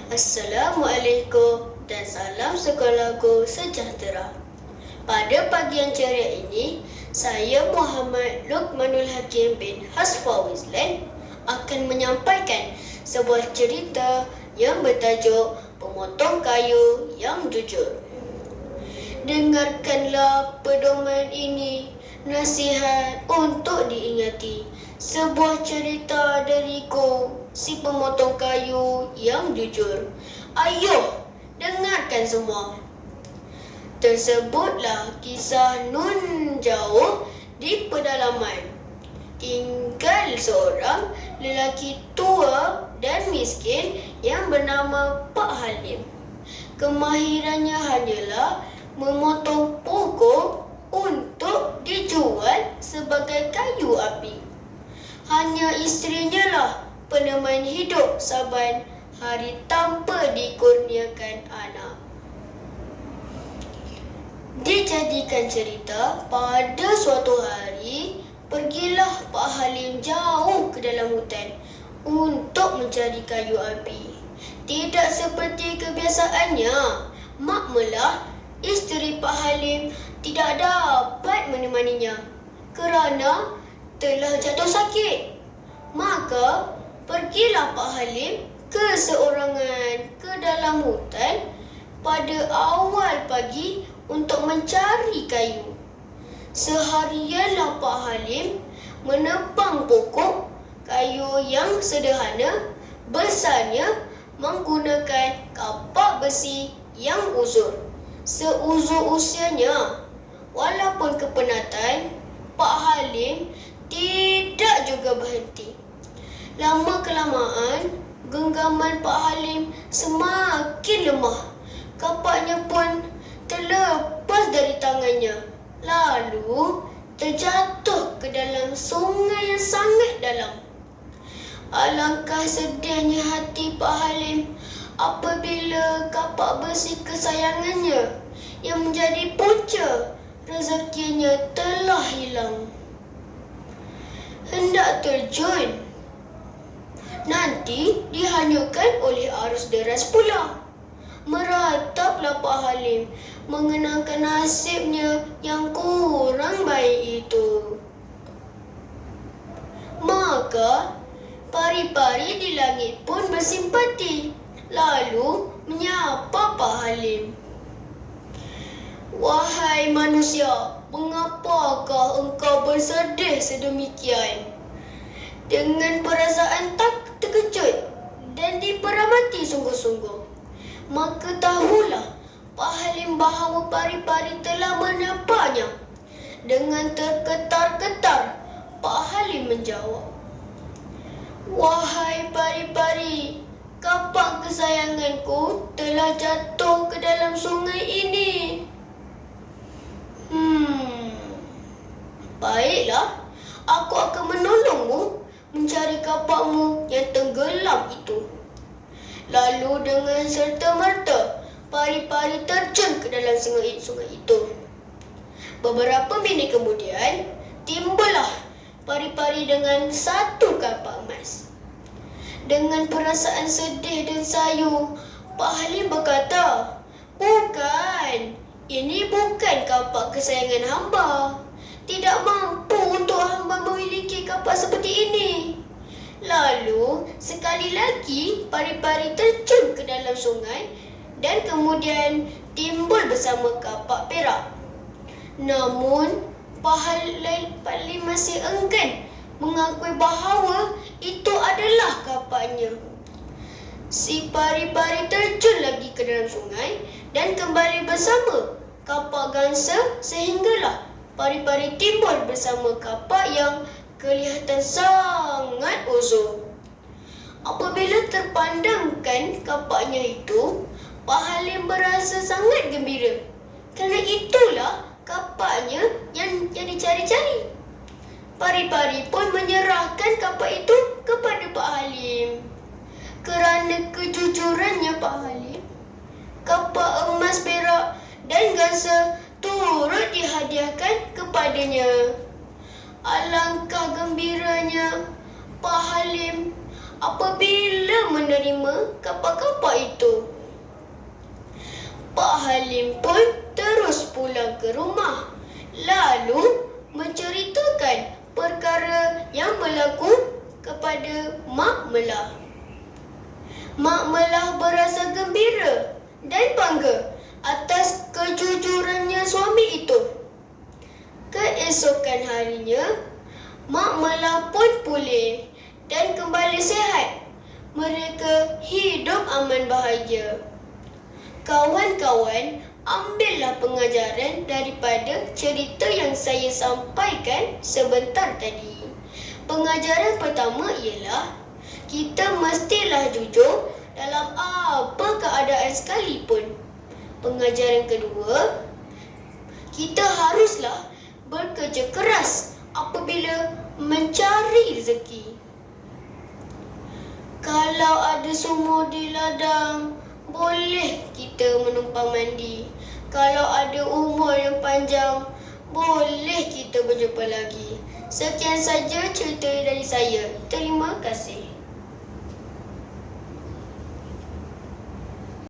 Assalamualaikum dan salam sekolahku sejahtera. Pada pagi yang ceria ini, saya Muhammad Luqmanul Hakim bin Hasfa Wizlan akan menyampaikan sebuah cerita yang bertajuk Pemotong Kayu yang Jujur. Dengarkanlah pedoman ini, nasihat untuk diingati. Sebuah cerita dariku, si pemotong kayu yang jujur. Ayo, dengarkan semua. Tersebutlah kisah Nun jauh di pedalaman. Tinggal seorang lelaki tua dan miskin yang bernama Pak Halim. Kemahirannya hanyalah memotong pokok untuk dijual sebagai kayu api. Hanya isterinya lah peneman hidup saban hari tanpa dikurniakan anak. Dijadikan cerita, pada suatu hari pergilah Pak Halim jauh ke dalam hutan untuk mencari kayu api. Tidak seperti kebiasaannya, Mak Melah, isteri Pak Halim, tidak dapat menemaninya kerana telah jatuh sakit. Maka pergilah Pak Halim keseorangan ke dalam hutan pada awal pagi untuk mencari kayu. Seharianlah Pak Halim menebang pokok kayu yang sederhana, besarnya menggunakan kapak besi yang uzur seuzur usianya. Walaupun kepenatan, Pak Halim tidak juga berhenti. Lama-kelamaan, genggaman Pak Halim semakin lemah. Kapaknya pun terlepas dari tangannya, lalu terjatuh ke dalam sungai yang sangat dalam. Alangkah sedihnya hati Pak Halim apabila kapak besi kesayangannya yang menjadi punca rezekinya telah hilang. Hendak terjun, nanti dihanyutkan oleh arus deras pula. Merataplah Pak Halim mengenangkan nasibnya yang kurang baik itu. Maka pari-pari di langit pun bersimpati, lalu menyapa Pak Halim. Wahai manusia, mengapakah engkau bersedih sedemikian? Dengan perasaan tak terkejut dan diperamati sungguh-sungguh. Maka tahulah Pak Halim bahawa pari-pari telah menyapanya. Dengan terketar-ketar, Pak Halim menjawab, wahai pari-pari, kapak kesayanganku telah jatuh ke dalam sungai ini. Baiklah, aku akan menolongmu mencari kapakmu yang tenggelam itu. Lalu dengan serta-merta, pari-pari terjun ke dalam sungai itu. Beberapa minit kemudian, timbullah pari-pari dengan satu kapak emas. Dengan perasaan sedih dan sayu, Pak Halim berkata, bukan, ini bukan kapak kesayangan hamba. Tidak mampu untuk hamba memiliki kapak seperti ini. Lalu, sekali lagi pari-pari terjun ke dalam sungai dan kemudian timbul bersama kapak perak. Namun, Pak Halim masih enggan mengakui bahawa itu adalah kapaknya. Si pari-pari terjun lagi ke dalam sungai dan kembali bersama kapak gangsa sehinggalah pari-pari timbul bersama kapak yang kelihatan sangat uzur. Apabila terpandangkan kapaknya itu, Pak Halim berasa sangat gembira kerana itulah kapaknya yang dicari-cari. Pari-pari pun menyerahkan kapak itu kepada Pak Halim. Kerana kejujurannya Pak Halim, kapak emas, perak dan gangsa turut dihadiahkan kepadanya. Alangkah gembiranya Pak Halim apabila rela menerima kapal-kapal itu. Pak Halim pun terus pulang ke rumah, lalu menceritakan perkara yang berlaku kepada Mak Melah. Mak Melah berasa gembira dan bangga atas kejujurannya suami itu. Keesokan harinya, Mak Melah pun pulih dan kembali sihat. Mereka hidup aman bahagia. Kawan-kawan, ambillah pengajaran daripada cerita yang saya sampaikan sebentar tadi. Pengajaran pertama ialah kita mestilah jujur dalam apa keadaan sekalipun. Pengajaran kedua, kita haruslah bekerja keras apabila mencari rezeki. Kalau ada sumur di ladang, boleh kita menumpang mandi. Kalau ada umur yang panjang, boleh kita berjumpa lagi. Sekian saja cerita dari saya. Terima kasih.